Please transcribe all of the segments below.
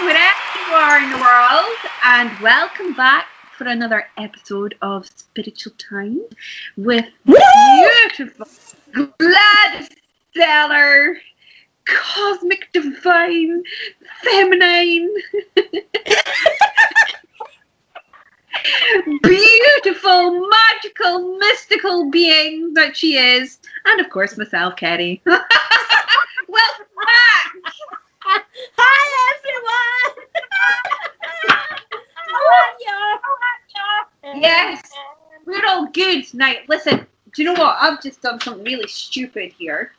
wherever you are in the world, and welcome back for another episode of Spiritual Time with beautiful Gladys Sellar, cosmic, divine, feminine, beautiful, magical, mystical being that she is, and of course myself, Kerry. Welcome back! Hi everyone! How are you? Yes, we're all good. Now, listen, do you know what? I've just done something really stupid here.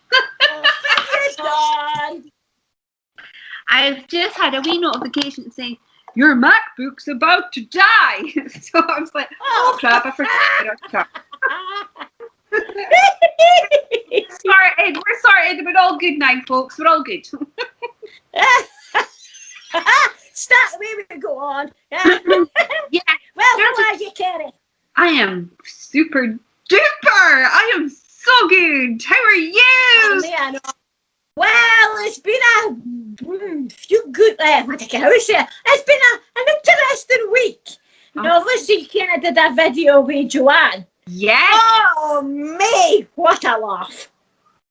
I've just had a wee notification saying, your MacBook's about to die. So I was like, oh crap, I forgot. Sorted. We're sorted. We're all good now, folks. We're all good. Start the way we go on. Yeah. Well, how are you, Kerry? I am super duper. I am so good. How are you? Oh, man. Well, it's been a few good. What can I say? It's been an interesting week. Now, obviously, you kind of did that video with Joanne. Yes. Oh, me! What a laugh!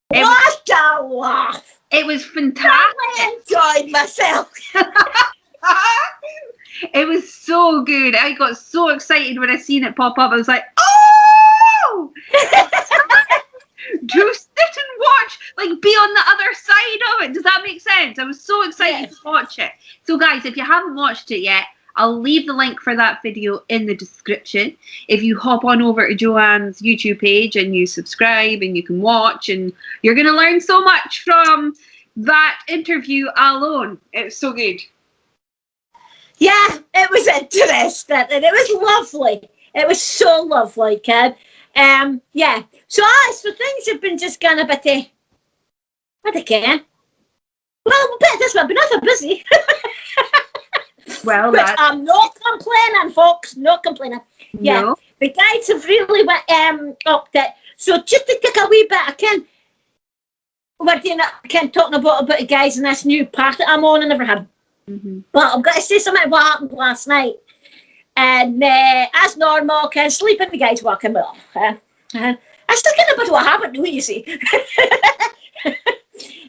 What a laugh! It was fantastic. I enjoyed myself. It was so good. I got so excited when I seen it pop up. I was like, oh! To sit and watch, like be on the other side of it. Does that make sense? I was so excited to watch it. So guys, if you haven't watched it yet, I'll leave the link for that video in the description. If you hop on over to Joanne's YouTube page and you subscribe and you can watch, and you're going to learn so much from that interview alone. It's so good. Yeah, it was interesting and it was lovely. It was so lovely, kid. Yeah. So things have been just kind of a bit, what I can. Well, a bit this one, but nothing busy. Well, I'm not complaining, folks. Not complaining. Yeah, no. The guys have really went up that. So just to take a wee bit, we're doing talking about the guys in this new part that I'm on. I never have. But I've got to say something what happened last night. And as normal, sleeping, the guys walking well. I still kind of what happened to you see.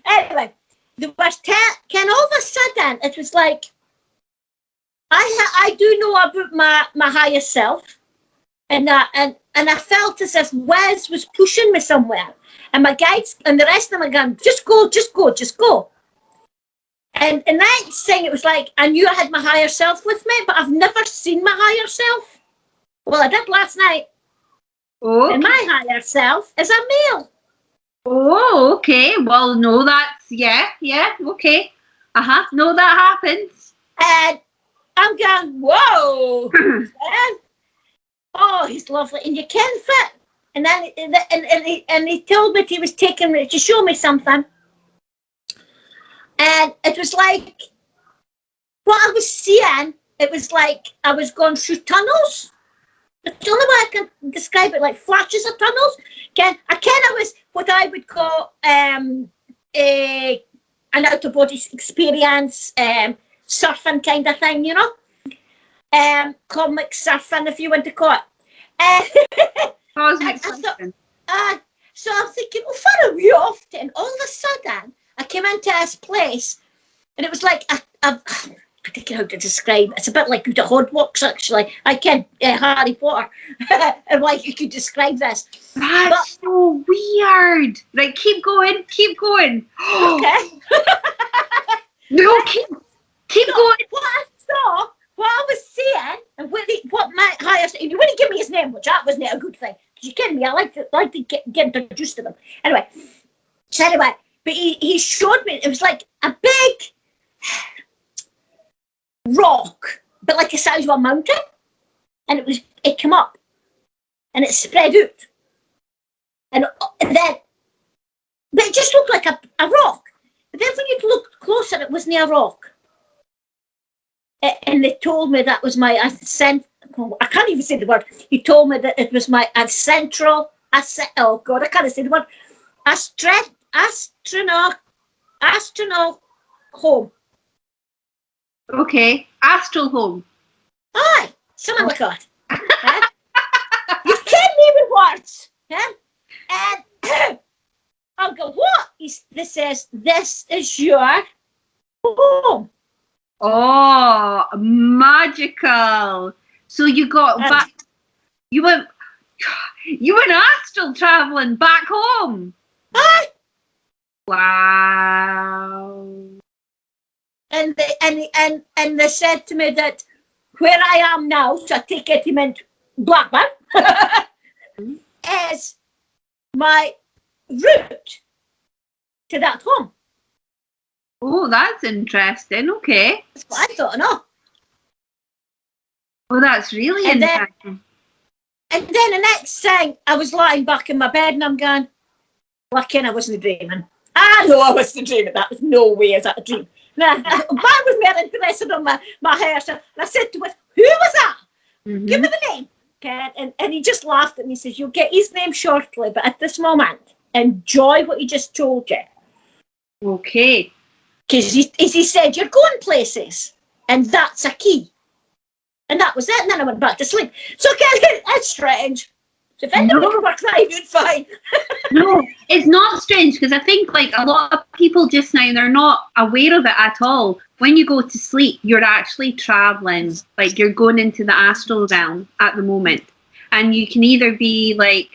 Anyway, there was all of a sudden it was like I do know about my higher self, and I felt as if Wes was pushing me somewhere, and my guides and the rest of them are going, just go, just go, just go. And that thing, it was like I knew I had my higher self with me, but I've never seen my higher self. Well, I did last night. Okay. And my higher self is a male. Oh, okay. Well, no, that's yeah, okay. No, that happens. And I'm going, whoa. Oh, he's lovely, and you can fit. And then he told me he was taking me to show me something. And it was like, what I was seeing, it was like I was going through tunnels. It's the only way I can describe it, like flashes of tunnels. I kind of was what I would call an out-of-body experience, surfing kind of thing, you know? Comic surfing, if you want to call it. Cosmic surfing. So I'm thinking, oh, far away off, and all of a sudden, I came into this place, and it was like I don't know how to describe it. It's a bit like the Hogwarts, actually. I can't Harry Potter, and like you could describe this. That's so weird. Like, keep going. Okay. No, keep going. What I saw, what I was seeing, and what my higher, you wouldn't give me his name, which that wasn't a good thing. You kidding me? I like to get introduced to them. Anyway, but he showed me, it was like a big rock, but like the size of a mountain, and it came up, and it spread out, and then, but it just looked like a rock. But then when you looked closer, it wasn't a rock. And they told me that was my I can't even say the word. He told me that it was my astral home. Okay. Astral home. Aye, something like that. You can't me with words. And I'll go, what? This says, this is your home. Oh, magical. So you got back, you went astral traveling back home. Aye. Wow. And they said to me that where I am now, so I take it he meant Blackburn, is my route to that home. Oh, that's interesting. Okay. That's what I thought, no. Oh, that's really interesting. And then the next thing, I was lying back in my bed and I'm going, lucky I wasn't dreaming. I know I wasn't dreaming. That was no way is that a dream. Now, I was more interested on my hair. So I said to him, who was that? Mm-hmm. Give me the name. Okay? And he just laughed at me and says, you'll get his name shortly, but at this moment, enjoy what he just told you. Okay. Because he said, you're going places, and that's a key. And that was it, and then I went back to sleep. So it's strange. So if anything works out, you're fine. No, it's not strange, because I think like a lot of people just now, they're not aware of it at all. When you go to sleep, you're actually traveling, like you're going into the astral realm at the moment. And you can either be like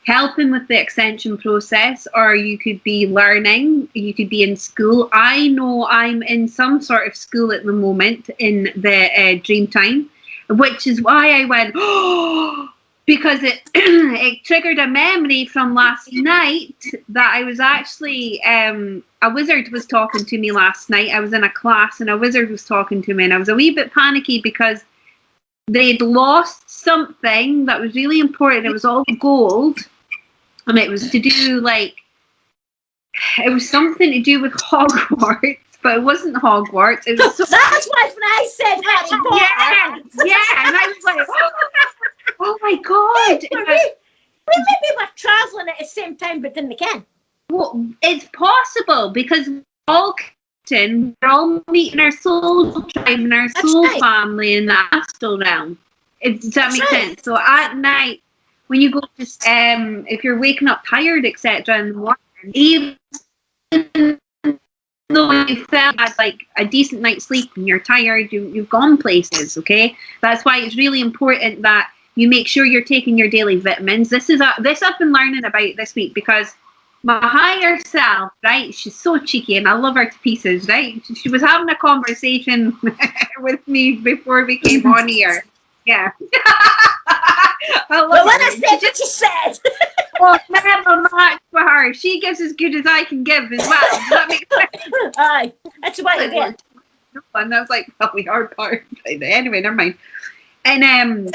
helping with the ascension process, or you could be learning, you could be in school. I know I'm in some sort of school at the moment in the dream time, which is why I went, oh, because it it triggered a memory from last night that I was actually, a wizard was talking to me last night. I was in a class and a wizard was talking to me, and I was a wee bit panicky because they'd lost something that was really important. It was all gold, and it was to do like, it was something to do with Hogwarts, but it wasn't Hogwarts. It was that's why when I said Harry Potter. Yeah, and I was like, oh my god. We maybe were travelling at the same time, but didn't again. Well, it's possible because we're all meeting our soul tribe and our soul family in the astral realm. Does that make sense? So at night, when you go to, if you're waking up tired, etc., in the morning, even though you felt like a decent night's sleep and you're tired, you've gone places, okay? That's why it's really important that you make sure you're taking your daily vitamins. This I've been learning about this week, because my higher self, right, she's so cheeky and I love her to pieces, right? She was having a conversation with me before we came on here. Yeah. Well, when I said what you said. Well, never match for her. She gives as good as I can give as well. Does that make sense? Aye. That's why it is. And I was like, well, we are part. Anyway, never mind. And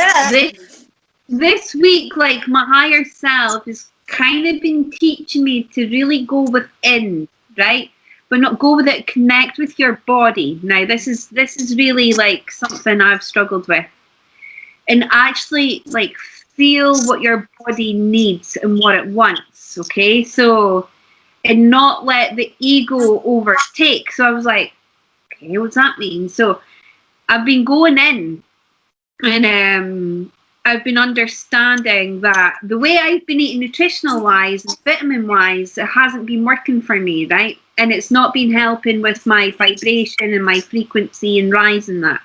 this week, like, my higher self has kind of been teaching me to really go within, right? But not go with it, connect with your body. Now, this is really like something I've struggled with. And actually, like, feel what your body needs and what it wants, okay? So, and not let the ego overtake. So I was like, okay, what's that mean? So I've been going in, and I've been understanding that the way I've been eating nutritional-wise and vitamin-wise, it hasn't been working for me, right? And it's not been helping with my vibration and my frequency and rising that.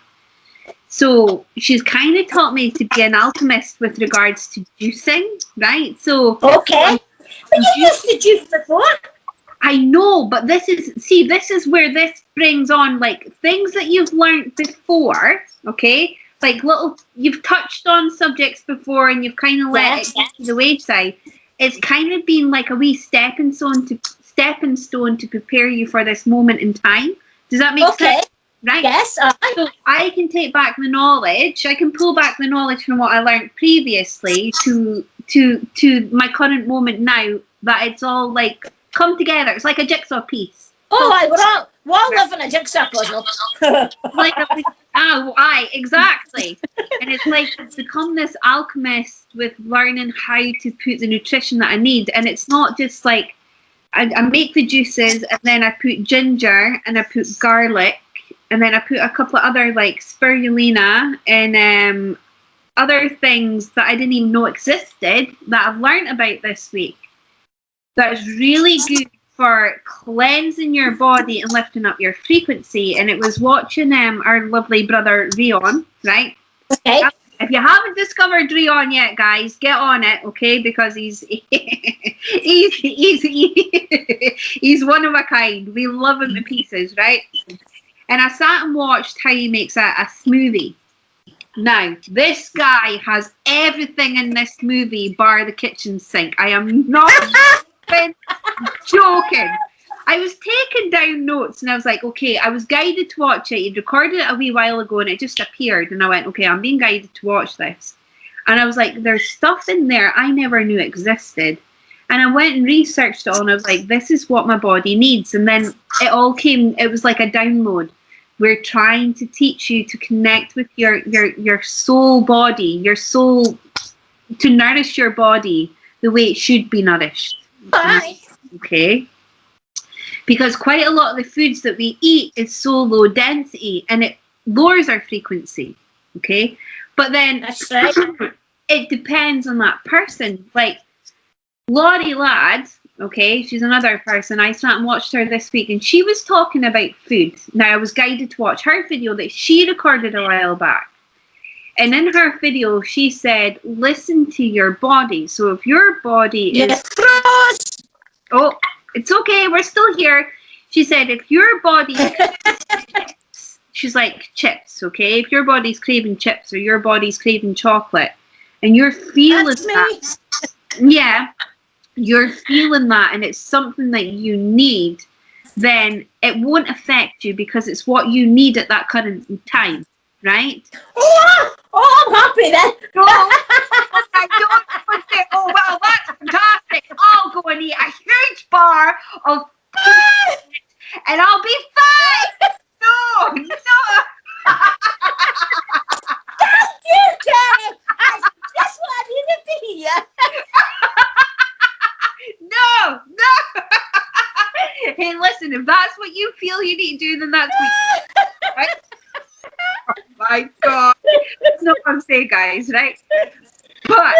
So she's kind of taught me to be an alchemist with regards to juicing, right? So okay, but you used to juice before. I know, but this is where this brings on like things that you've learned before, okay? Like you've touched on subjects before and you've kind of let it get to the wayside. It's kind of been like a wee stepping stone to prepare you for this moment in time. Does that make sense? Right? Yes. So I can take back the knowledge. I can pull back the knowledge from what I learned previously to my current moment now. That it's all like come together. It's like a jigsaw piece. Oh, we're all living a jigsaw puzzle. Exactly. And it's like it's become this alchemist with learning how to put the nutrition that I need. And it's not just like I make the juices and then I put ginger and I put garlic and then I put a couple of other like spirulina and other things that I didn't even know existed that I've learned about this week. That is really good for cleansing your body and lifting up your frequency. And it was watching our lovely brother Rion, right? Okay. If you haven't discovered Rion yet, guys, get on it, okay? Because he's he's one of a kind. We love him to pieces, right? And I sat and watched how he makes a smoothie. Now, this guy has everything in this movie bar the kitchen sink. I am not joking. I was taking down notes and I was like, okay, I was guided to watch it. He'd recorded it a wee while ago and it just appeared. And I went, okay, I'm being guided to watch this. And I was like, there's stuff in there I never knew existed. And I went and researched it all and I was like, this is what my body needs. And then it all came, it was like a download. We're trying to teach you to connect with your soul body, your soul, to nourish your body the way it should be nourished. Bye. Okay. Because quite a lot of the foods that we eat is so low density and it lowers our frequency. Okay. But then That's right. it depends on that person. Like Lorie Ladd, okay, she's another person. I sat and watched her this week and she was talking about food. Now I was guided to watch her video that she recorded a while back. And in her video, she said, listen to your body. So if your body is... Oh, it's okay. We're still here. She said, if your body chips, she's like chips, okay? If your body's craving chips or your body's craving chocolate and you're feeling that, yeah, you're feeling that and it's something that you need, then it won't affect you because it's what you need at that current time, right? Oh, I'm happy then. I don't say, oh, well, that's fantastic. I'll go and eat a huge bar of food and I'll be fine. No. Thank you, Jenny. That's just what I needed to hear. No. Hey, listen, if that's what you feel you need to do, then that's what you do, right? Oh my God. That's not what I'm saying, guys, right? But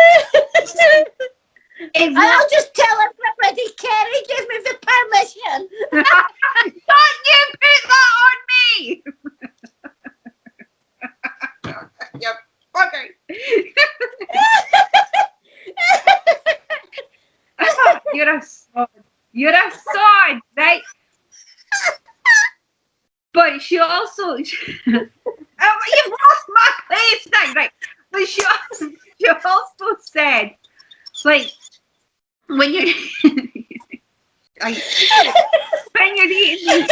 I'll just tell everybody Kerry gave me the permission. don't you put that on me! You fucker. You're a sod, right? But she also... you've lost my place now, right? But she also said, like, when you're eating,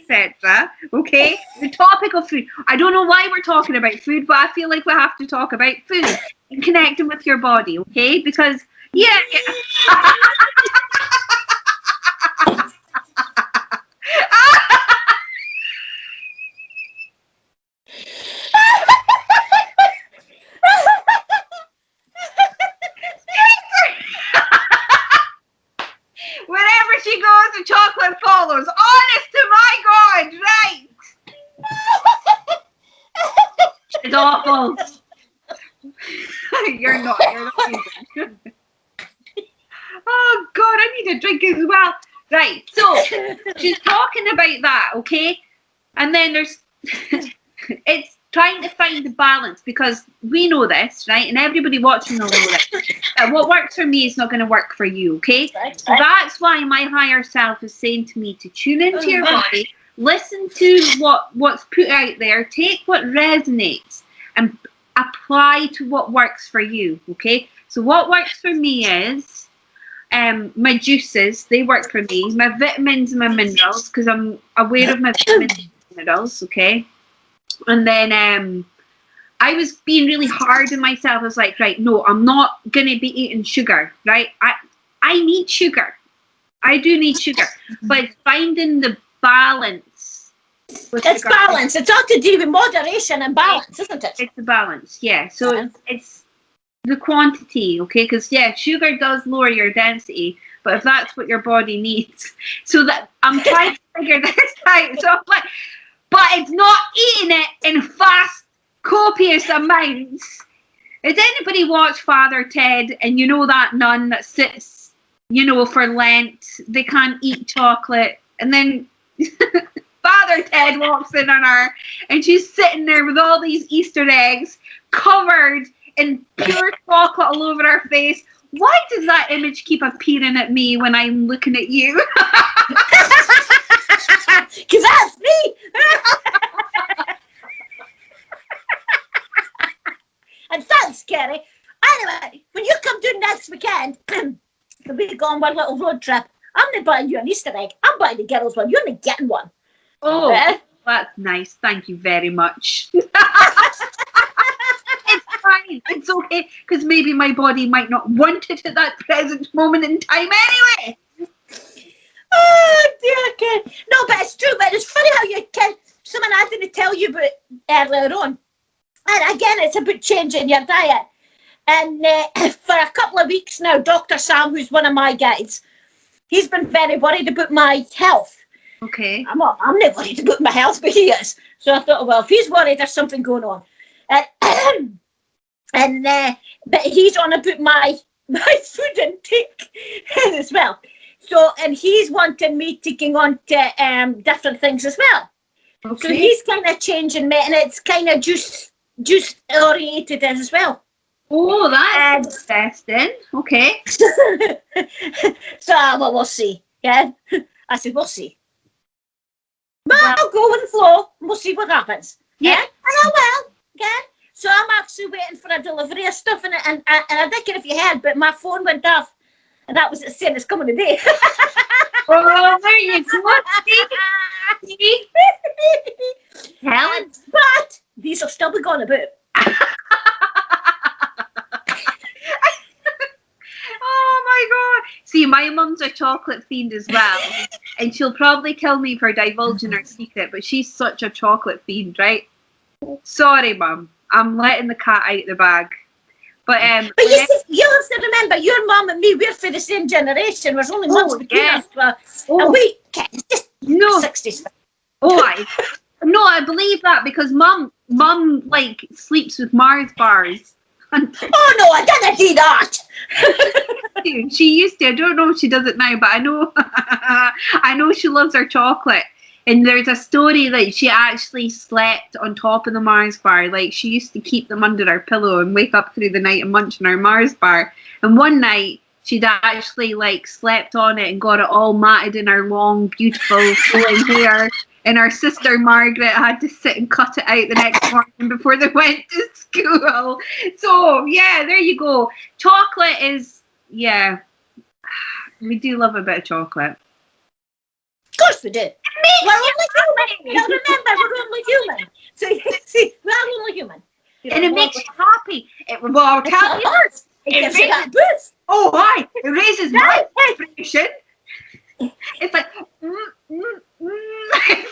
etc. Okay, the topic of food. I don't know why we're talking about food, but I feel like we have to talk about food and connecting with your body. Okay, because yeah. Wherever she goes, the chocolate follows. Honest to my God, right? It's awful. You're not even. Oh God, I need a drink as well. Right, so she's talking about that, okay? And then there's, it's trying to find the balance because we know this, right? And everybody watching will know this. What works for me is not going to work for you, okay? Right. So that's why my higher self is saying to me to tune into your body, listen to what's put out there, take what resonates and apply to what works for you, okay? So what works for me is my juices, they work for me. My vitamins and my minerals, because I'm aware of my vitamins and minerals, okay? And then I was being really hard on myself. I was like, right, no, I'm not going to be eating sugar, right? I need sugar. I do need sugar. But it's finding the balance. It's balance. It's all to do with moderation and balance, isn't it? It's the balance, yeah. So it's the quantity, okay? Because, yeah, sugar does lower your density. But if that's what your body needs. So that I'm trying to figure this out. So I'm like, but it's not eating it in fast, copious amounts. Has anybody watched Father Ted, and you know that nun that sits, you know, for Lent, they can't eat chocolate, and then Father Ted walks in on her, and she's sitting there with all these Easter eggs covered in pure chocolate all over her face. Why does that image keep appearing at me when I'm looking at you? Because that's me. And thanks, Kerry. Anyway, when you come to next weekend, we'll go on one little road trip. I'm not buying you an Easter egg. I'm buying the girls one. You're not getting one. Oh, that's nice. Thank you very much. It's fine. It's okay, because maybe my body might not want it at that present moment in time anyway. Oh, dear, Ken. No, but it's true. But it's funny how you can. Something I didn't tell you about earlier on. And again, it's about changing your diet. And for a couple of weeks now, Dr. Sam, who's one of my guides, he's been very worried about my health. Okay. I'm not worried about my health, but he is. So I thought, well, if he's worried, there's something going on. But he's on about my food intake as well. So, and he's wanting me taking on to different things as well. Okay. So he's kind of changing me, and it's kind of juice oriented as well. Oh, that's interesting. Okay. So, well, we'll see. Yeah, I said we'll see. But I'll go with the flow. We'll see what happens. Yeah. And I will. Yeah. So I'm actually waiting for a delivery of stuff, and I don't care if you heard, but my phone went off, and that was it saying it's coming today. Oh, there you go. Helen. But these will still be going about. Oh my god. See, my mum's a chocolate fiend as well. And she'll probably kill me for divulging her secret, but she's such a chocolate fiend, right? Sorry, Mum. I'm letting the cat out of the bag. But you have to remember, your mum and me, we're for the same generation. There's only months between us. And we just 60s. Oh, I believe that because mum like sleeps with Mars bars. Oh no, I didn't do that. She used to. I don't know if she does it now, but I know I know she loves her chocolate. And there's a story that she actually slept on top of the Mars bar. Like, she used to keep them under her pillow and wake up through the night and munch on her Mars bar. And one night, she'd actually, like, slept on it and got it all matted in her long, beautiful, flowing hair. And her sister, Margaret, had to sit and cut it out the next morning before they went to school. So, yeah, there you go. Chocolate is, yeah, we do love a bit of chocolate. Of course we do. We're only human. Now remember, we're only human. So you see, we're only human. And it makes you happy. I'll tell you. It raises, oh, hi. It raises my vibration. It's like, Hey,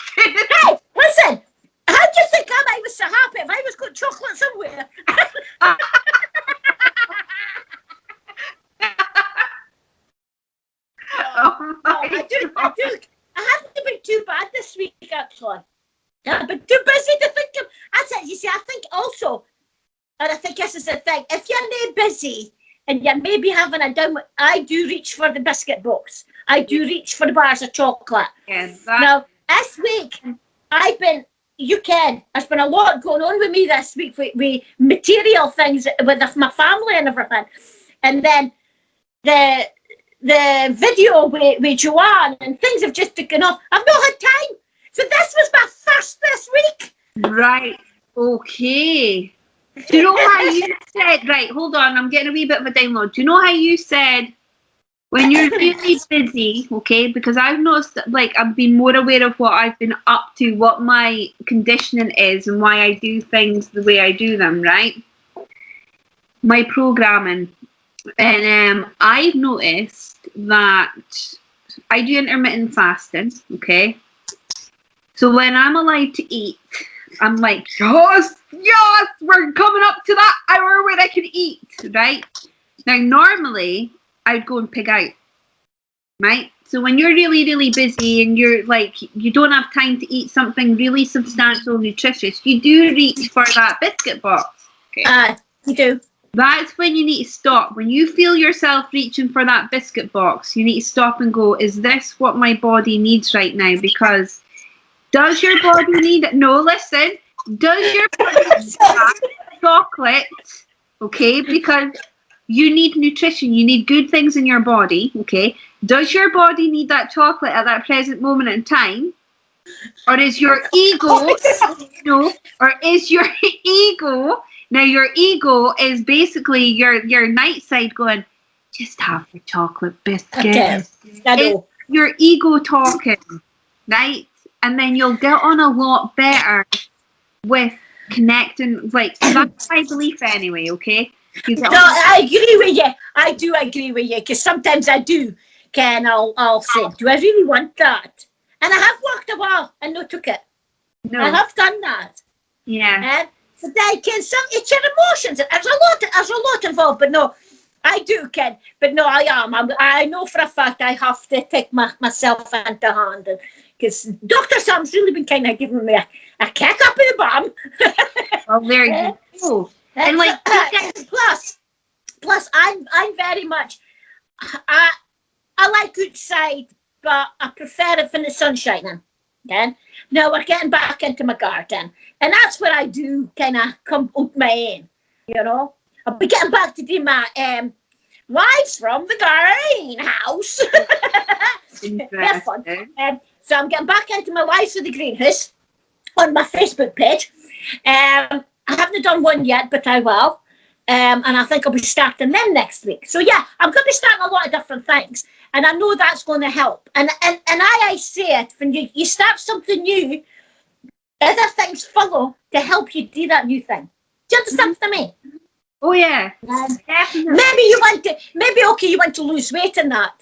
listen. How do you think I was so happy if I was got chocolate somewhere? I haven't been too bad this week, actually. I've been too busy to think of. That's it. You see, I think also, and I think this is the thing, if you're not busy and you're maybe having a down, I do reach for the biscuit box. I do reach for the bars of chocolate. Now, this week, there's been a lot going on with me this week with material things with my family and everything. And then the video with Joanne and things have just taken off. I've not had time. So this was my first this week. Right. Okay. Do you know how you said, right, hold on, I'm getting a wee bit of a download. Do you know how you said when you're really busy, okay, because I've noticed, like, I've been more aware of what I've been up to, what my conditioning is and why I do things the way I do them, right? My programming. And I've noticed that I do intermittent fasting, okay? So when I'm allowed to eat, I'm like, yes, we're coming up to that hour where I can eat, right? Now, normally, I'd go and pig out. right? So when you're really, really busy and you're like, you don't have time to eat something really substantial, nutritious, you do reach for that biscuit box. Okay. You do. That's when you need to stop. When you feel yourself reaching for that biscuit box, you need to stop and go, is this what my body needs right now? Because does your body need it? No, listen. Does your body need chocolate? Okay, because you need nutrition. You need good things in your body. Okay. Does your body need that chocolate at that present moment in time? Or is your ego, no, or is your ego, now your ego is basically your night side going, just have the chocolate biscuit. Okay. I know. It's your ego talking, right? And then you'll get on a lot better with connecting, like, that's my belief anyway, okay? I agree with you. I do agree with you, because sometimes I do, Ken, I'll say, do I really want that? And I have walked a while and no took it. No. I have done that. Yeah. And so then, Ken, it's your emotions. There's a lot involved, but no, I do, Ken. But no, I know for a fact I have to take myself into hand. Because Dr. Sam's really been kind of giving me a kick up in the bum. Well, there you go. And like, plus, I'm very much, I like outside, but I prefer it when the sun's shining. Okay? Now we're getting back into my garden, and that's where I do kind of come up my own. You know, I'll be getting back to do my wives from the greenhouse. That's fun. So I'm getting back into my wives from the greenhouse on my Facebook page. I haven't done one yet, but I will. And I think I'll be starting them next week. So yeah, I'm going to be starting a lot of different things. And I know that's going to help. And I say it, when you start something new, other things follow to help you do that new thing. Do you understand what I mean? Oh yeah. Definitely. Maybe you want to lose weight in that.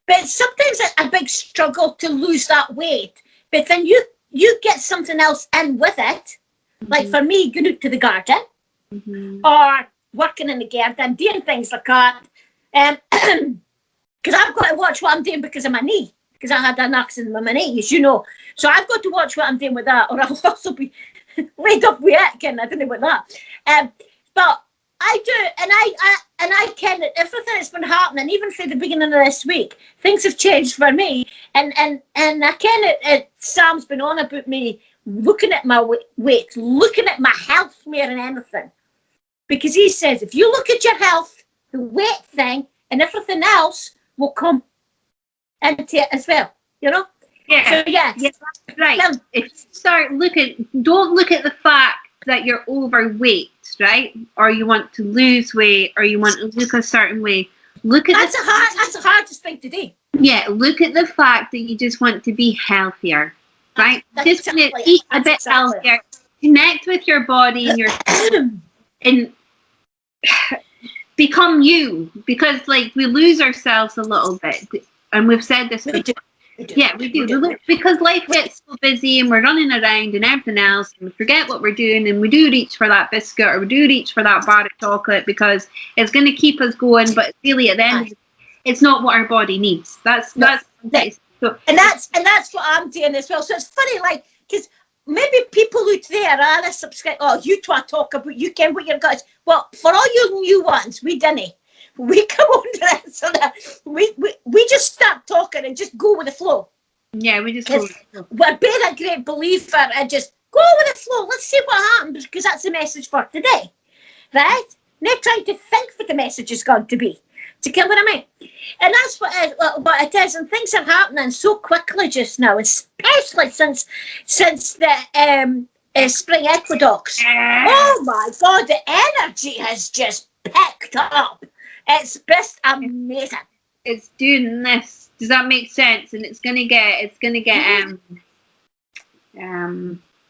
But sometimes it's a big struggle to lose that weight. But then you get something else in with it. Like for me, going out to the garden, or working in the garden, doing things like that. Because I've got to watch what I'm doing because of my knee. Because I had an accident with my knee, as you know. So I've got to watch what I'm doing with that, or I'll also be laid up with it, Ken. I don't know about that. But I do, and I can, everything that's been happening, even through the beginning of this week, things have changed for me. And I can, Sam's been on about me looking at my weight, looking at my health more than anything. Because he says, if you look at your health, the weight thing and everything else will come into it as well, you know? Yeah. So, yeah. Right. If you don't look at the fact that you're overweight, right? Or you want to lose weight, or you want to look a certain way. That's the hardest thing to do. Yeah, look at the fact that you just want to be healthier, right? Just want to eat a bit healthier, connect with your body and your and become you, because like we lose ourselves a little bit, and we've said this before. Yeah, we do. Because life gets so busy and we're running around and everything else, and we forget what we're doing, and we do reach for that biscuit, or we do reach for that bar of chocolate because it's going to keep us going, but really at the end of it, it's not what our body needs. That's so, and that's what I'm doing as well. So it's funny, like, because maybe people out there are subscribe. Oh, you talk about, you can what your guys. Well, for all you new ones, we didn't. We come on to that, so that we just start talking and just go with the flow. Yeah, we just go with the flow. We're being a great believer and just go with the flow. Let's see what happens, because that's the message for today, right? Not trying to think what the message is going to be. Do you get what I mean? And that's what it is. And things are happening so quickly just now, especially since the spring equinox. Oh my God, the energy has just picked up. It's just amazing. It's doing this. Does that make sense? And it's gonna get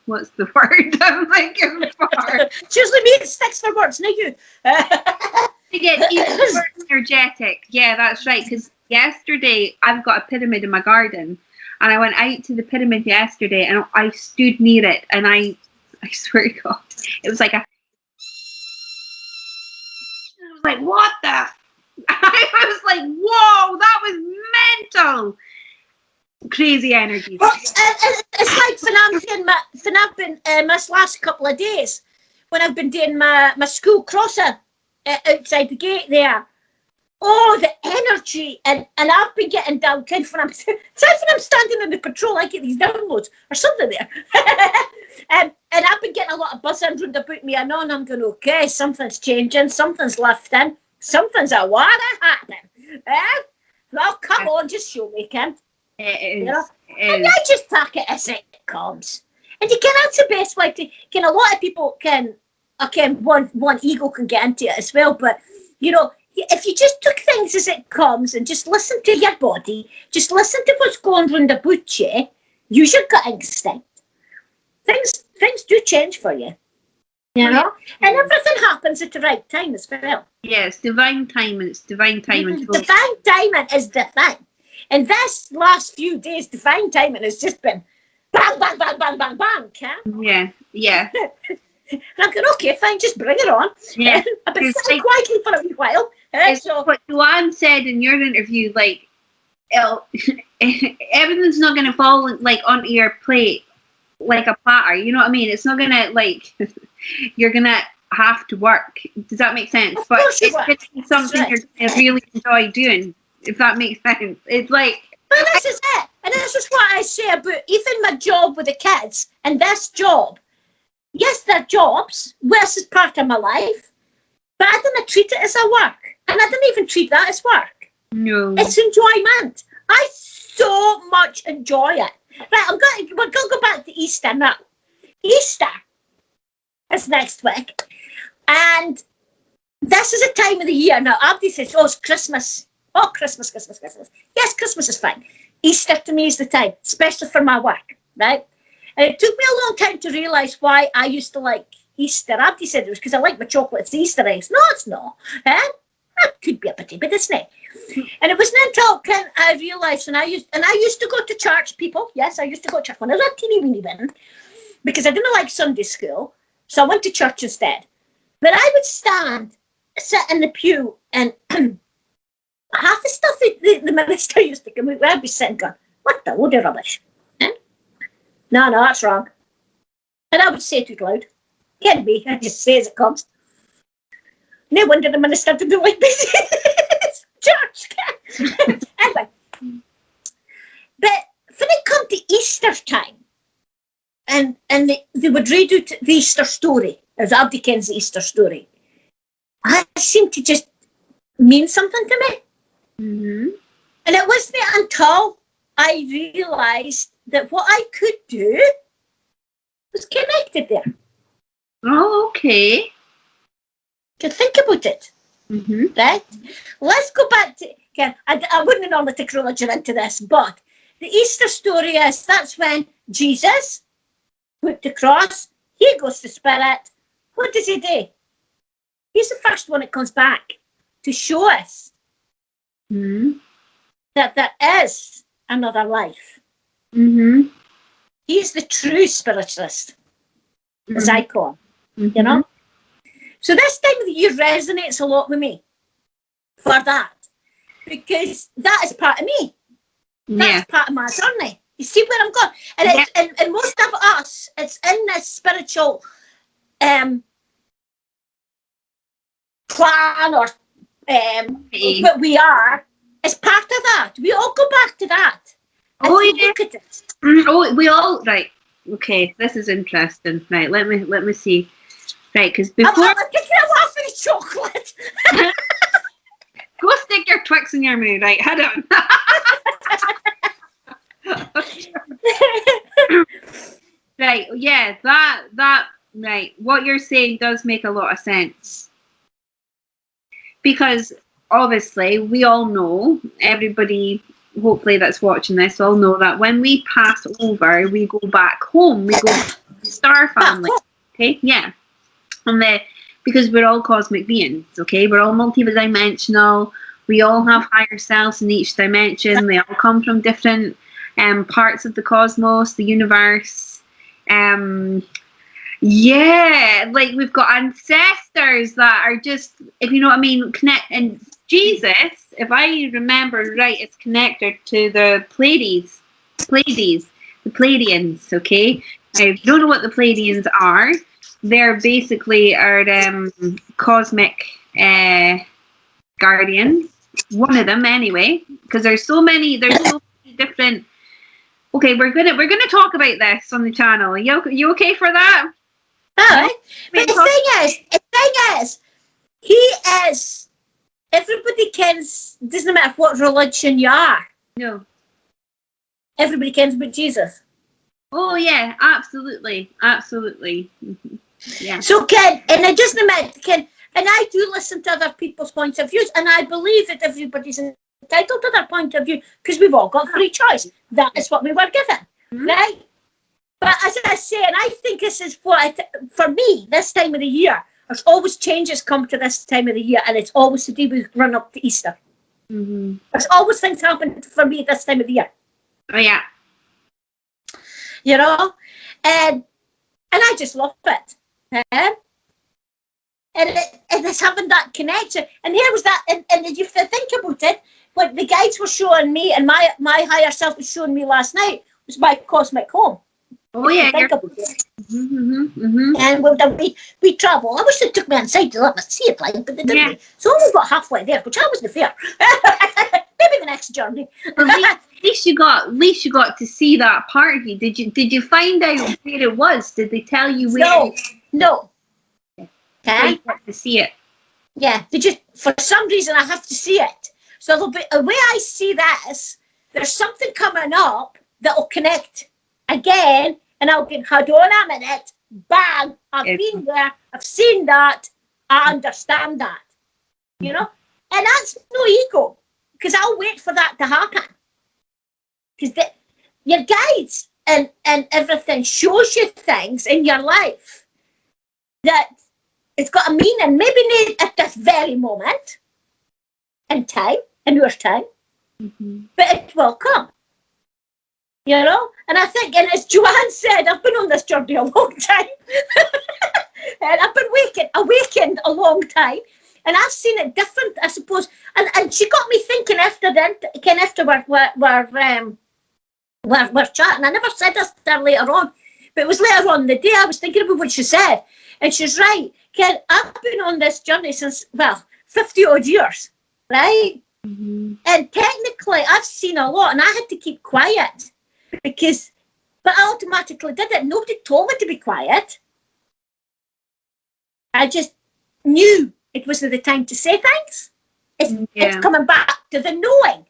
what's the word I'm looking for? It's usually me that sticks for words, not you. To get even more energetic. Yeah, that's right. Because yesterday I've got a pyramid in my garden, and I went out to the pyramid yesterday, and I stood near it, and I swear to God, it was like I was like, what the? I was like, whoa, that was mental. all crazy energy. Well, it's like when I've been this last couple of days, when I've been doing my school crosser outside the gate there. Oh, the energy, and I've been getting down, when I'm standing in the patrol, I get these downloads or something there. And I've been getting a lot of buzzing round about me, and I'm going, okay, something's changing, something's lifting, something's a water happening. Well, come on, just show me, Kim. It is. You know? And I just take it as it comes. And you can, that's the best way to, a lot of people one ego can get into it as well, but, you know, if you just took things as it comes and just listen to your body, just listen to what's going round about you, use your gut instinct, things do change for you. You know? And everything happens at the right time as well. Yeah, it's divine timing. It's divine timing. Divine timing is the thing. And this last few days, divine timing has just been bang, bang, bang, bang, bang, bang, Yeah, yeah. And I'm going, okay, fine, just bring it on. Yeah. I've been sitting quietly for a wee while. So what Joanne said in your interview, like, everything's not going to fall like onto your plate like a platter. You know what I mean? It's not going to, like, you're going to have to work. Does that make sense? Of but course it's going to be something you're going to really enjoy doing, if that makes sense. It's like... But this is it. And this is what I say about even my job with the kids and this job. Yes, they're jobs. This is part of my life. But I didn't treat it as a work. And I didn't even treat that as work. No. It's enjoyment. I so much enjoy it. Right, we're going to go back to Easter now. Easter is next week. And this is a time of the year. Now, Abdi says, oh, it's Christmas. Oh, Christmas. Yes, Christmas is fine. Easter to me is the time, especially for my work, right? And it took me a long time to realise why I used to like Easter. Abdi said it was because I like my chocolates, Easter eggs. No, it's not. That could be a pity, but isn't it? And it wasn't until I realised when I used to go to church, people. Yes, I used to go to church when I was a teeny weeny bit because I didn't like Sunday school, so I went to church instead. But I would sit in the pew, and half the stuff that the minister used to come out, I'd be sitting going, what the load of rubbish? No, that's wrong. And I would say it out loud. Can't be. I just say as it comes. No wonder the minister didn't like me. Church. Anyway. But when it come to Easter time, and they would read out the Easter story, as Abdi kens the Easter story, I seemed to just mean something to me. Mm-hmm. And it wasn't until I realised that what I could do was connected there. Oh, okay. To think about it. Mm-hmm. Right? Let's go back to... Okay, I wouldn't normally take religion into this, but the Easter story is that's when Jesus put the cross, he goes to Spirit. What does he do? He's the first one that comes back to show us that there is another life. Mm-hmm. He's the true spiritualist, as I call him, you know? So this time of the year resonates a lot with me for that, because that is part of me. That's part of my journey. You see where I'm going? And it's, and most of us, it's in this spiritual clan or but we are, it's part of that. We all go back to that. Oh, yeah. Look at it. Oh, we all, right. Okay, this is interesting. Right, let me see. Right, because before... I'm kicking him off with chocolate. Go stick your Twix in your mouth, right? Head on. Right, yeah, that, right, what you're saying does make a lot of sense. Because, obviously, we all know, everybody, hopefully that's watching this, all know that when we pass over, we go back home. We go to the star family. Okay, yeah. Because we're all cosmic beings, okay? We're all multidimensional. We all have higher selves in each dimension. They all come from different parts of the cosmos, the universe. Yeah, like we've got ancestors that are just, if you know what I mean, connect. And Jesus if I remember right, it's connected to the Pleiades, the Pleiadians. Okay, now, if you don't know what the Pleiadians are, they're basically our cosmic guardians. One of them, anyway, because there's so many different. Okay, we're gonna talk about this on the channel. You okay for that? All right. But the thing is, he is. Everybody kens. Doesn't matter what religion you are. No. Everybody kens about Jesus. Oh yeah, absolutely. Mm-hmm. Yeah. So Ken, and it doesn't matter, Ken, and I do listen to other people's points of views, and I believe that everybody's entitled to their point of view because we've all got free choice. That is what we were given, right? But as I say, and I think this is what, for me, this time of the year, there's always changes come to this time of the year, and it's always to do with run up to Easter. Mm-hmm. There's always things happen for me this time of the year. Oh yeah. You know, and I just love it. And it's having that connection. And here was that, and if you think about it, what the guides were showing me and my higher self was showing me last night was my cosmic home. Oh yeah. And we travel. I wish they took me inside to let me see it, like, but they didn't. Yeah. So I only got halfway there, which I wasn't fair. Maybe the next journey. At least you got to see that part of you. Did you find out where it was? Did they tell you where? No. Okay. So you got to see it. Yeah. For some reason I have to see it. So the way I see that is there's something coming up that will connect again, and I'll get, hold on a minute, bang, I've been there, I've seen that, I understand that. You know? And that's no ego, because I'll wait for that to happen. Because your guides and everything shows you things in your life that it's got a meaning, maybe not at this very moment in time, in your time, but it will come. You know? And I think, and as Joanne said, I've been on this journey a long time. And I've been awakened a long time. And I've seen it different, I suppose. And she got me thinking after we're chatting. I never said this to her later on, but it was later on in the day I was thinking about what she said. And she's right. Ken, I've been on this journey since, 50 odd years, right? Mm-hmm. And technically I've seen a lot, and I had to keep quiet but I automatically did it. Nobody told me to be quiet. I just knew it wasn't the time to say things. It's coming back to the knowing.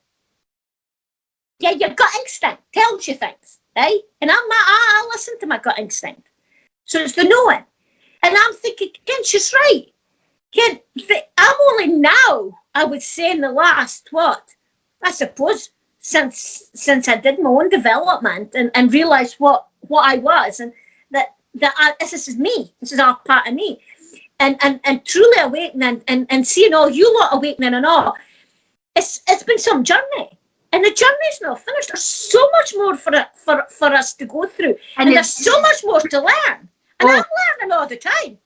Yeah, your gut instinct tells you things, right? And I listen to my gut instinct. So it's the knowing. And I'm thinking, Ken, she's right. Ken, I'm only now, I would say in the last, I suppose, since I did my own development and realised what I was, and that this is me. This is all part of me. And truly awakening and seeing all you lot awakening and all. It's been some journey. And the journey's not finished. There's so much more for us to go through. And there's so much more to learn. And I'm learning all the time.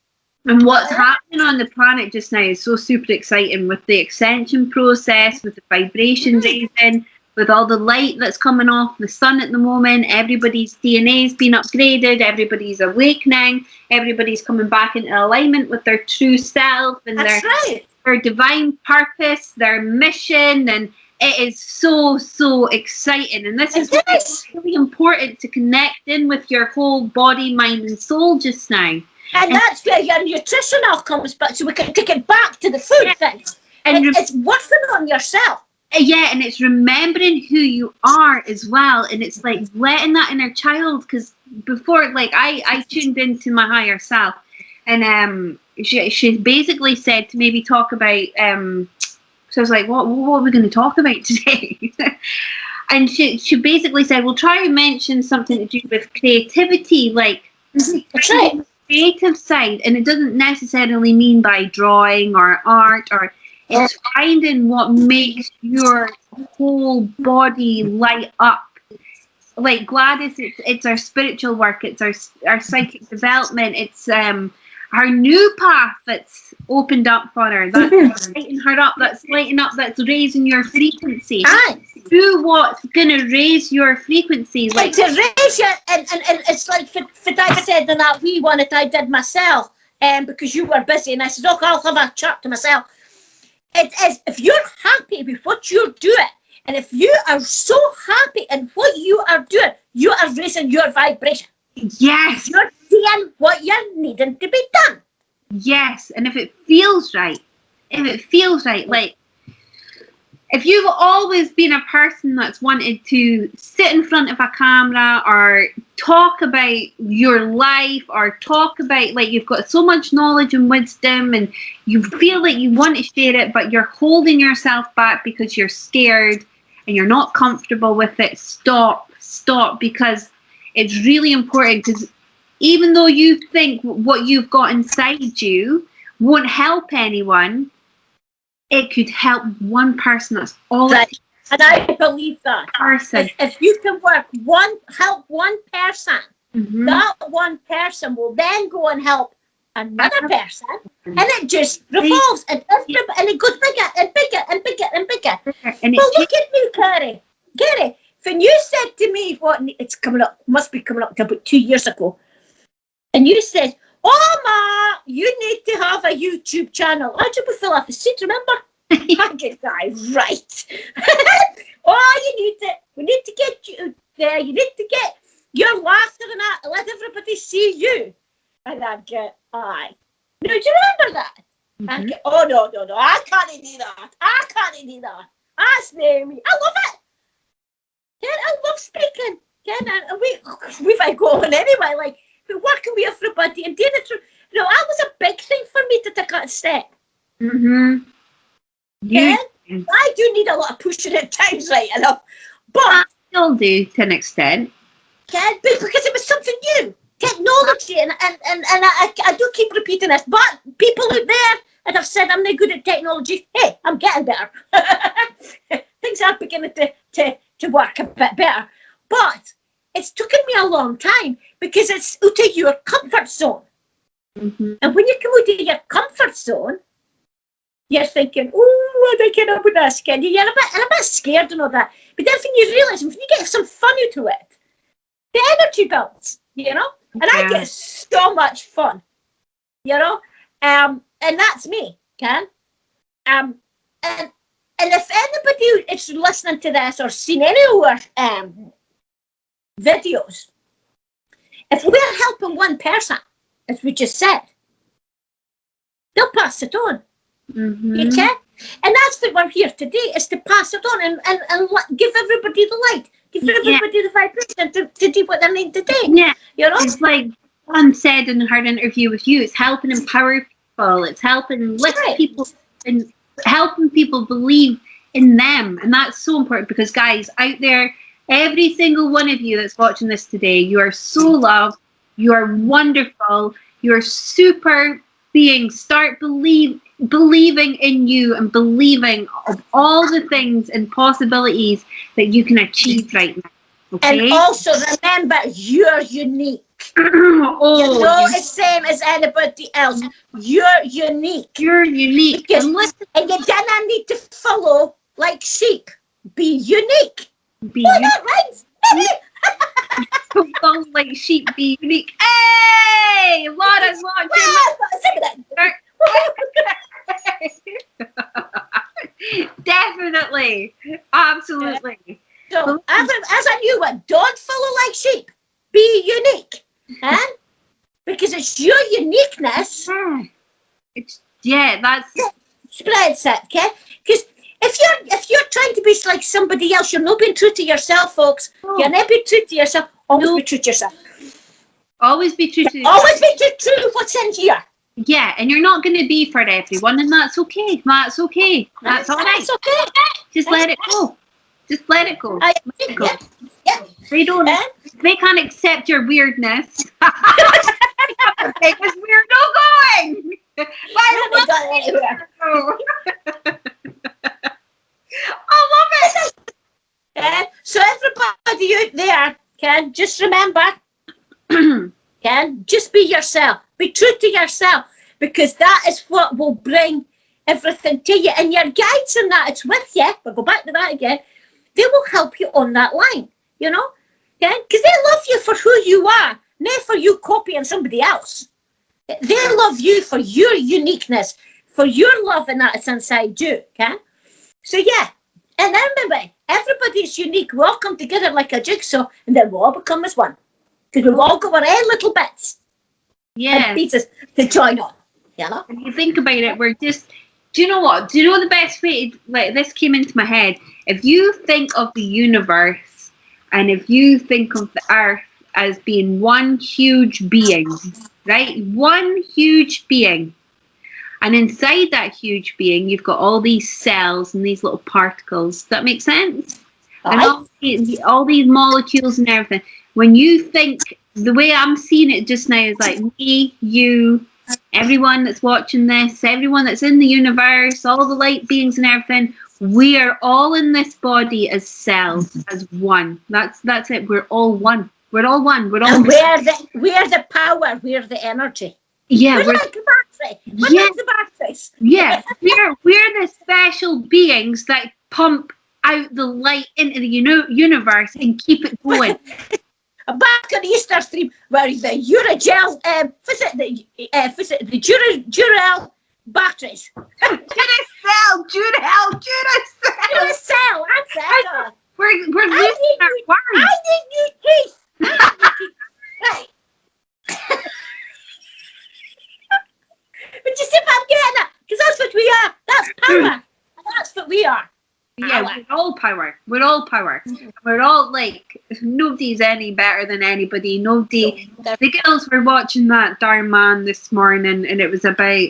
And what's happening on the planet just now is so super exciting, with the ascension process, with the vibrations raising, with all the light that's coming off the sun at the moment. Everybody's DNA's been upgraded, everybody's awakening, everybody's coming back into alignment with their true self and their divine purpose, their mission, and it is so exciting. And this is really important to connect in with your whole body, mind and soul just now. And that's where your nutrition all comes back, so we can take it back to the food thing. And it's working on yourself. Yeah, and it's remembering who you are as well, and it's like letting that inner child, because before, like, I tuned into my higher self, and she basically said to maybe talk about so I was like, what are we going to talk about today? And she basically said, well, try and mention something to do with creativity, like creative side, and it doesn't necessarily mean by drawing or art, or it's finding what makes your whole body light up. Like Gladys, it's our spiritual work, it's our psychic development, it's her new path that's opened up for her, that's lighting her up, that's lighting up, that's raising your frequency. Aye. Do what's gonna raise your frequency. Like to raise it, and it's like for I said in that wee one that I did myself, because you were busy, and I said, "Oh, I'll have a chat to myself." It is, if you're happy with what you're doing, and if you are so happy in what you are doing, you are raising your vibration. Yes. You're doing what you're needing to be done. Yes, and if it feels right, like if you've always been a person that's wanted to sit in front of a camera or talk about your life or talk about, like, you've got so much knowledge and wisdom and you feel like you want to share it, but you're holding yourself back because you're scared and you're not comfortable with it, stop, because it's really important. Because even though you think what you've got inside you won't help anyone, it could help one person. That's all. Right. And I believe that. Person. If you can help one person, that one person will then go and help another person, and it just revolves, and it goes bigger and bigger and bigger and bigger. And well, look at me, Gary. When you said to me, it's coming up, must be coming up to about 2 years ago, and you said, "Oh, Ma, you need to have a YouTube channel." I just fell off the seat, remember? I get that right. We need to get you there. You need to get your laughter and that, let everybody see you. And I'd get, aye. Now, do you remember that? I'd get, oh, no, I can't do that. That's near me. I love it. Yeah, I love speaking. Yeah, and we've go on anyway, like, we're working with everybody and doing it through. You know, that was a big thing for me to take that step. Yeah, I do need a lot of pushing at times, right enough. But I still do to an extent. Yeah, because it was something new. Technology, and I do keep repeating this, but people out there that have said I'm not good at technology, hey, I'm getting better. Things are beginning to work a bit better. But it's taken me a long time because it's out of your comfort zone. And when you come out of your comfort zone, you're thinking, oh, what I can open this, can you? You're a bit scared and all that. But then when you realise, when you get some fun out of it, the energy builds, you know? And I get so much fun, you know? And that's me, Ken. And if anybody is listening to this or seen any of our videos, if we're helping one person, as we just said, they'll pass it on. You can, and that's what we're here today, is to pass it on and give everybody the light, give everybody the vibration to do what they need to do. Yeah, you know, it's like Dunn said in her interview with you. It's helping empower people. It's helping lift people and helping people believe in them, and that's so important because, guys, out there, every single one of you that's watching this today, you are so loved. You are wonderful. You are super beings. Start believing in you and believing of all the things and possibilities that you can achieve right now. Okay? And also remember, you're unique. You're not the same as anybody else. You're unique. You're unique. And you don't need to follow like sheep. Be unique. That right? Follow like sheep. Be unique. Hey, Laura's watching. Definitely, absolutely. So as a new one, don't follow like sheep. Be unique, because it's your uniqueness. That's spreads it, okay? Because if you're trying to be like somebody else, you're not being true to yourself, folks. You're not being true to yourself. Always be true to yourself. Always be true to yourself. Always be true to what's in here. Yeah, and you're not going to be for everyone, and that's okay. That's okay. That's all right. That's okay. Just let it go. Just let it go. Yeah. They don't. They can't accept your weirdness. Because we're not going. Why not going anywhere? I love it. So everybody out there, just remember, just be yourself. Be true to yourself, because that is what will bring everything to you. And your guides and that, it's with you. We'll go back to that again. They will help you on that line, you know? Okay? Because they love you for who you are, not for you copying somebody else. They love you for your uniqueness, for your love, and that's inside you, okay? So yeah, and then remember, everybody's unique. We all come together like a jigsaw, and then we all become as one. Because we've all got our own little bits and pieces to join on, you know? If you think about it, we're just, do you know what? Do you know the best way, like this came into my head, if you think of the universe, and if you think of the earth as being one huge being, right? One huge being. And inside that huge being, you've got all these cells and these little particles. Does that make sense? And all these molecules and everything. When you think, the way I'm seeing it just now is like me, you, everyone that's watching this, everyone that's in the universe, all the light beings and everything, we are all in this body as cells, as one. That's it. We're all one. We're all one. We're all. And we're the power. We're the energy. Yeah, we're like the battery. We're like the batteries. Yeah, we're the special beings that pump out the light into the universe and keep it going. Back on the Easter stream, where the Uragel, the Duracell batteries. Duracell. Duracell. That's it. We're losing our words. I need new teeth. Right. But you see if I'm getting it, because that's what we are. That's power. And that's what we are. Yeah, we're all power. We're all power. We're all like, nobody's any better than anybody. Nobody. The girls were watching that darn man this morning, and it was about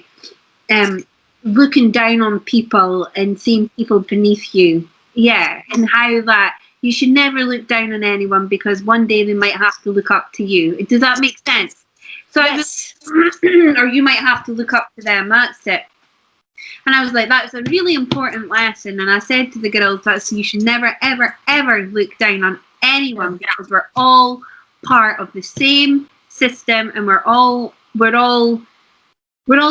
looking down on people and seeing people beneath you. Yeah, and how that you should never look down on anyone, because one day they might have to look up to you. Does that make sense? So yes. or you might have to look up to them. That's it. And I was like, that's a really important lesson. And I said to the girls, you should never, ever, ever look down on anyone, because we're all part of the same system, and we're all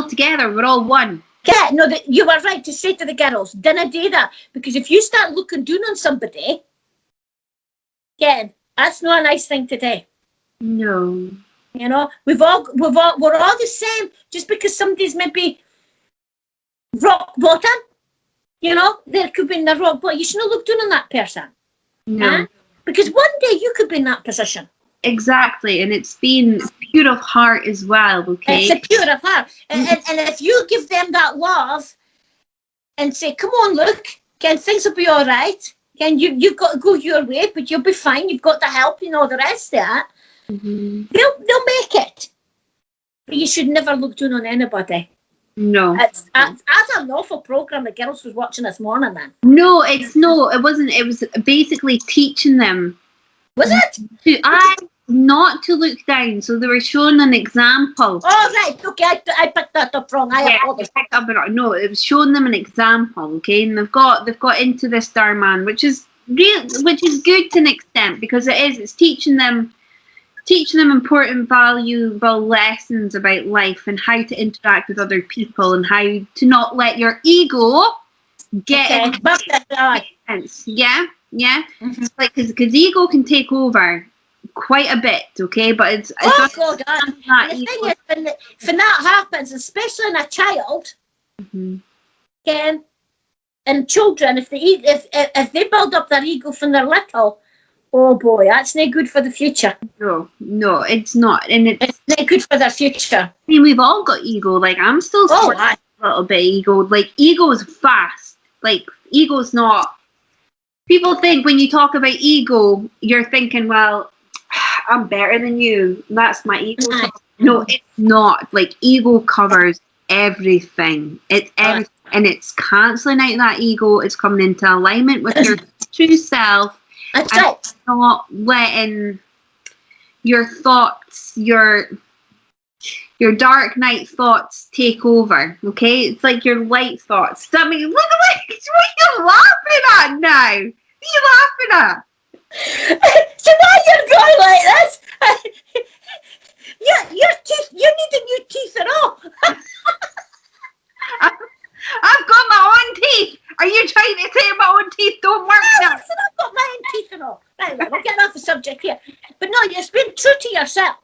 together. We're all one. Yeah, no, you were right to say to the girls, don't do that, because if you start looking down on somebody, again, that's not a nice thing to do. No. You know, we're all the same. Just because somebody's maybe rock bottom, you know, there could be in the rock bottom. You shouldn't look down on that person. No. Huh? Because one day you could be in that position. Exactly, and it's been pure of heart as well, okay? It's a pure of heart. And if you give them that love and say, come on, look, Ken, things will be all right. Ken, you've got to go your way, but you'll be fine. You've got the help, you know, the rest of that. Mm-hmm. They'll make it. But you should never look down on anybody. No. That's an awful program the girls was watching this morning, then. No, it wasn't. It was basically teaching them. Was it? Not to look down. So they were showing an example. Oh, right. Okay, I picked that up wrong. No, it was showing them an example, okay? And they've got into this Starman, which is good to an extent, because it's teaching them important, valuable lessons about life and how to interact with other people and how to not let your ego get in. Yeah. Mm-hmm. Like, because ego can take over quite a bit, okay? But it's God, the thing is, when that happens, especially in a child, and children, if they build up their ego when they're little, oh boy, that's not good for the future. No, it's not, and it's not good for their future. I mean, we've all got ego. Like, I'm still a little bit ego. Like, ego is fast. Like, ego's not. People think when you talk about ego, you're thinking, well, I'm better than you. That's my ego. No, it's not. Like, ego covers everything. It's everything, and it's cancelling out that ego. It's coming into alignment with your true self. That's right. Not letting your thoughts, your dark night thoughts take over. Okay, it's like your light thoughts. I mean, what are you laughing at now? What are you laughing at? So now you're going like this. Yeah, your teeth, you need a new teeth at all. I've got my own teeth. Are you trying to say my own teeth don't work now? I've got my own teeth and all. Right, we're getting off the subject here. But no, it's being true to yourself,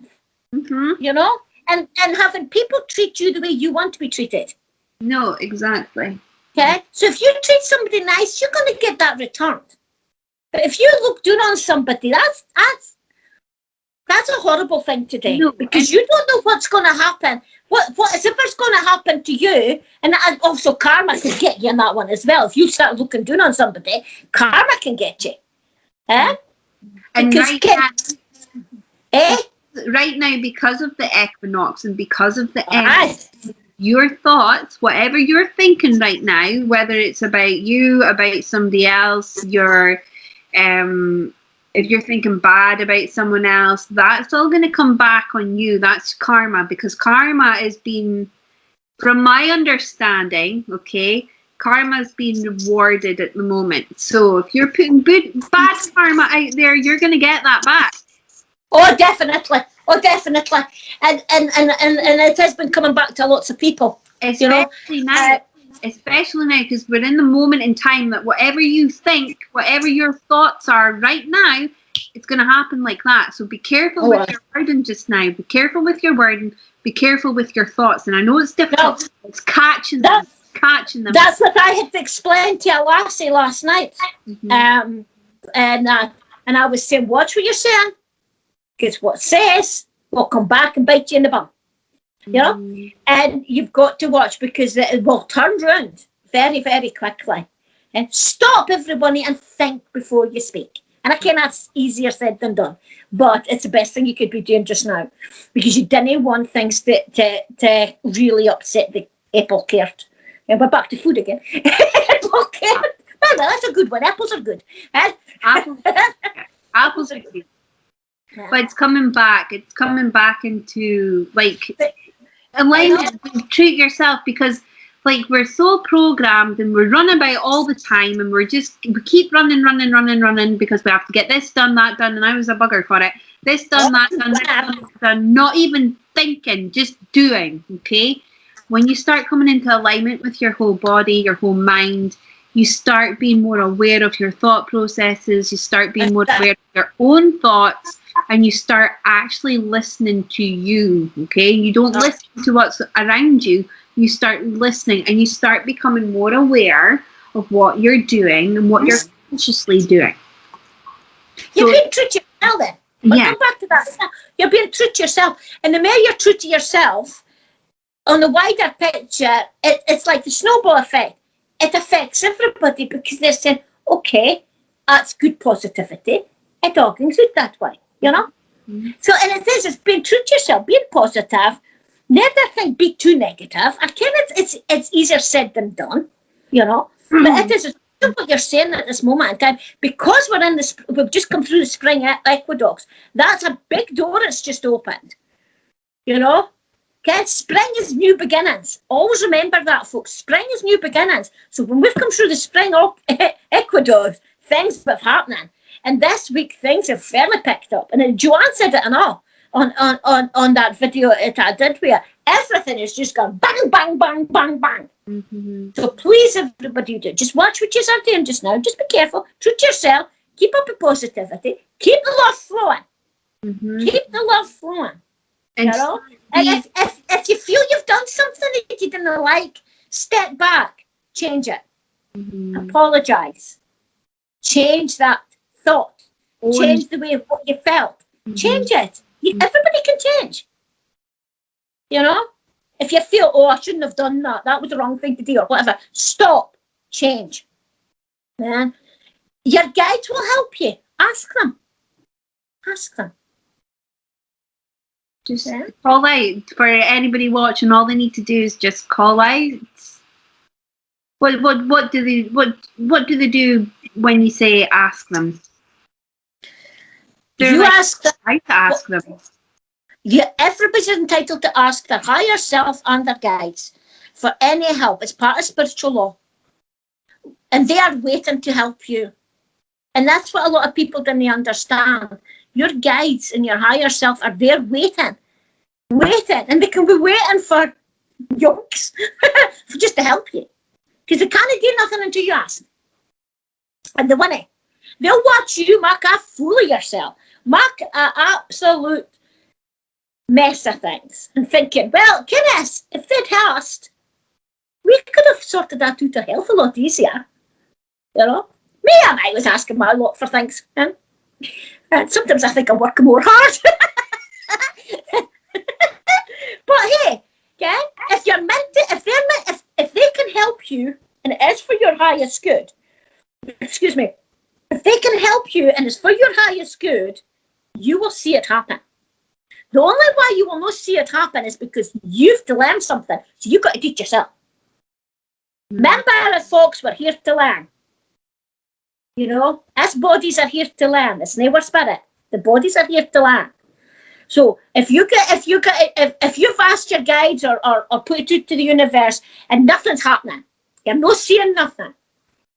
you know, and having people treat you the way you want to be treated. No, exactly. Okay? So if you treat somebody nice, you're going to get that returned. But if you look down on somebody, that's a horrible thing to do, because you don't know what's going to happen. Whatever's going to happen to you, and also karma can get you in that one as well. If you start looking down on somebody, karma can get you. Eh? And right now, because of the equinox and because of the end, your thoughts, whatever you're thinking right now, whether it's about you, about somebody else, if you're thinking bad about someone else, that's all going to come back on you. That's karma, because karma is being, from my understanding, okay, karma is being rewarded at the moment. So if you're putting bad karma out there, you're going to get that back. Oh, definitely. Oh, definitely. And it has been coming back to lots of people. Especially now, because we're in the moment in time that whatever you think, whatever your thoughts are right now, it's going to happen like that. So be careful with your wording just now. Be careful with your wording. Be careful with your thoughts. And I know it's difficult. No, it's catching them. That's what I had to explain to a lassie last night. And I was saying, watch what you're saying, because what says will come back and bite you in the bum. You know, and you've got to watch, because it will turn round very, very quickly. And stop, everybody, and think before you speak. And again, that's easier said than done, but it's the best thing you could be doing just now, because you didn't want things to really upset the apple cart. And we're back to food again. Apple cart. Well, that's a good one. Apples are good. Apples are good. Yeah. But it's coming back. It's coming back into alignment. Treat yourself, because we're so programmed and we're running about all the time, and we keep running because we have to get this done, that done, and I was a bugger for it. This done, that done, not even thinking, just doing. Okay, when you start coming into alignment with your whole body, your whole mind, you start being more aware of your thought processes. You start being more aware of your own thoughts. And you start actually listening to you, okay? You don't listen to what's around you. You start listening, and you start becoming more aware of what you're doing and what you're consciously doing. You're being true to yourself then. But come back to that. You're being true to yourself. And the more you're true to yourself, on the wider picture, it's like the snowball effect. It affects everybody, because they're saying, okay, that's good positivity. It all goes out that way. You know? So, and it's being true to yourself, being positive, never think be too negative. Again, it's easier said than done, you know? But it is what you're saying at this moment in time, because we've just come through the spring equinox. That's a big door that's just opened, you know? Okay, spring is new beginnings. Always remember that, folks. Spring is new beginnings. So when we've come through the spring equinox, things have happening. And this week, things have fairly picked up. And Joanne said it and all on that video that I did, where everything is just gone bang, bang, bang, bang, bang. So please, everybody, just watch what you're doing just now. Just be careful. Treat yourself. Keep up the positivity. Keep the love flowing. Keep the love flowing. And, you know? And if you feel you've done something that you didn't like, step back. Change it. Apologise. Change that thought, change the way of what you felt, change it. Everybody can change. You know, if you feel, oh, I shouldn't have done that, that was the wrong thing to do, or whatever, stop, change. And your guides will help you. Ask them. Just call out. For anybody watching, all they need to do is just call out. What do they do when you say ask them? You ask them. I to ask them. Yeah, everybody's entitled to ask their higher self and their guides for any help. It's part of spiritual law. And they are waiting to help you. And that's what a lot of people didn't understand. Your guides and your higher self are there waiting waiting, and they can be waiting for yonks just to help you. Because they can't do nothing until you ask. And they want it. They'll watch you make a fool of yourself. Make an absolute mess of things. And thinking, well, goodness, if they'd asked, we could have sorted that out a hell of a lot easier. You know? Me and I was asking my lot for things. And sometimes I think I'm working more hard. But hey, yeah, if you're meant to, if they can help you and it is for your highest good, excuse me, if they can help you and it's for your highest good, you will see it happen. The only way you will not see it happen is because you've to learn something. So you've got to teach yourself. Remember, as folks, we're here to learn. You know, us bodies are here to learn. It's never spirit. The bodies are here to learn. So if you've asked your guides or put it out to the universe and nothing's happening, you're not seeing nothing,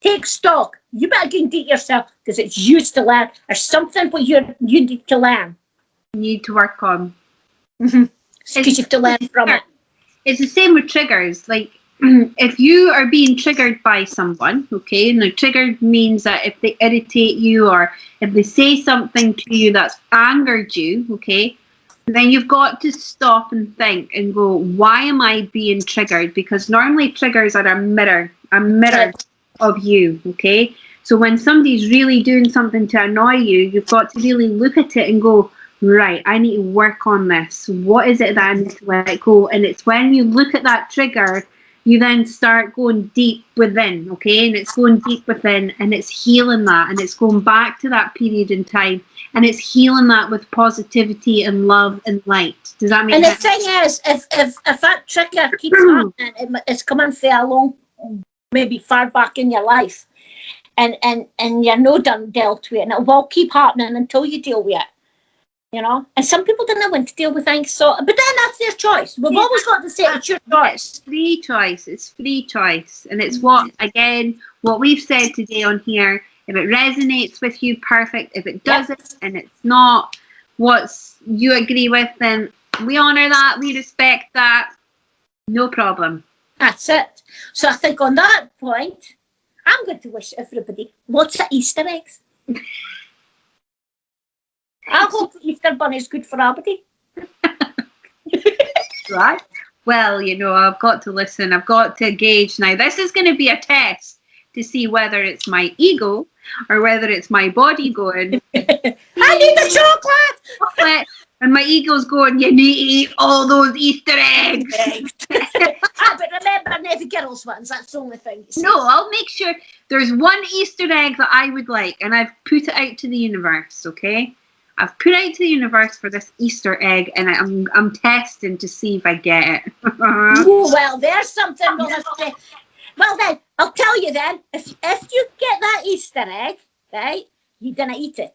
take stock. You better go and do it yourself because it's yours to learn or something what you need to learn. You need to work on. Because you have to learn from it. It's the same with triggers. Like, if you are being triggered by someone, okay, and the triggered means that if they irritate you or if they say something to you that's angered you, okay, then you've got to stop and think and go, why am I being triggered? Because normally triggers are a mirror of you, okay? So when somebody's really doing something to annoy you, you've got to really look at it and go, right, I need to work on this. What is it that I need to let go? And it's when you look at that trigger, you then start going deep within, okay? And it's going deep within and it's healing that and it's going back to that period in time and it's healing that with positivity and love and light. Does that make sense? And the thing is, if that trigger keeps happening, it's coming for a long, maybe far back in your life and you're no done dealt with it and it will keep happening until you deal with it. You know, and some people don't know when to deal with things. So, but then that's their choice. We've always got to say it's your choice. It's free choice. It's free choice, and it's what we've said today on here. If it resonates with you, perfect. If it doesn't, and it's not what you agree with, then we honour that. We respect that. No problem. That's it. So I think on that point, I'm going to wish everybody lots of Easter eggs. I hope the Easter bunny is good for everybody. Right. Well, you know, I've got to listen. I've got to gauge now. This is going to be a test to see whether it's my ego or whether it's my body going, I need the chocolate. And my ego's going, you need to eat all those Easter eggs. But remember, never girls' ones. That's the only thing. No, I'll make sure there's one Easter egg that I would like, and I've put it out to the universe, okay? I've put out to the universe for this Easter egg, and I'm testing to see if I get it. Oh, well, there's something. Well, then, I'll tell you then, if you get that Easter egg, right, you're going to eat it.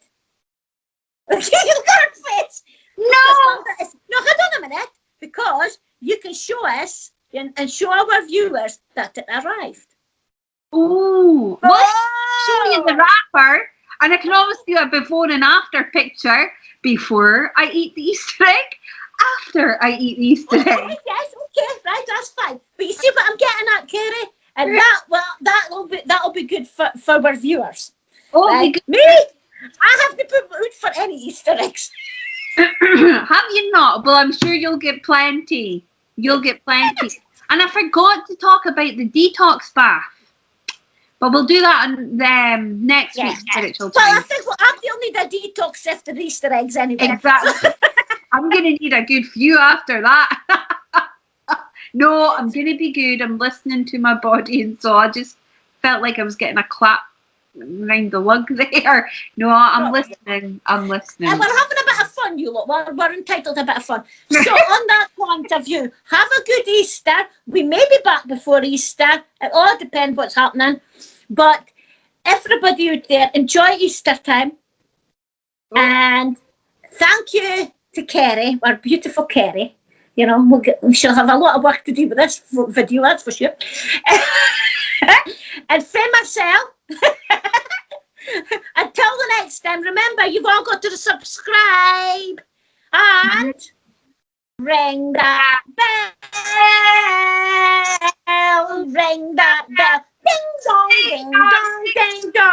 Okay, you've got a face. No, hold on a minute, because you can show us and show our viewers that it arrived. Oh, show you the wrapper. And I can always do a before and after picture before I eat the Easter egg, after I eat the Easter egg. Yes, okay, right, that's fine. But you see what I'm getting at, Kerry? And that'll be good for our viewers. Oh, right? Me, I have to put out for any Easter eggs. Have you not? Well, I'm sure you'll get plenty. You'll get plenty. And I forgot to talk about the detox bath. But we'll do that on next week's spiritual time. Well, I think I'll need a detox after the Easter eggs anyway. Exactly. I'm going to need a good few after that. No, I'm going to be good. I'm listening to my body. And so I just felt like I was getting a clap around the lug there. No, I'm listening. I'm listening. And we're having a bit of fun, you lot. We're entitled to a bit of fun. So on that point of view, have a good Easter. We may be back before Easter. It all depends what's happening. But everybody out there, enjoy Easter time. Oh. And thank you to Kerry, our beautiful Kerry. You know, we shall have a lot of work to do with this video, that's for sure. And for myself, until the next time, remember, you've all got to subscribe. And ring that bell, ring that bell, ding dong, ding dong, ding dong.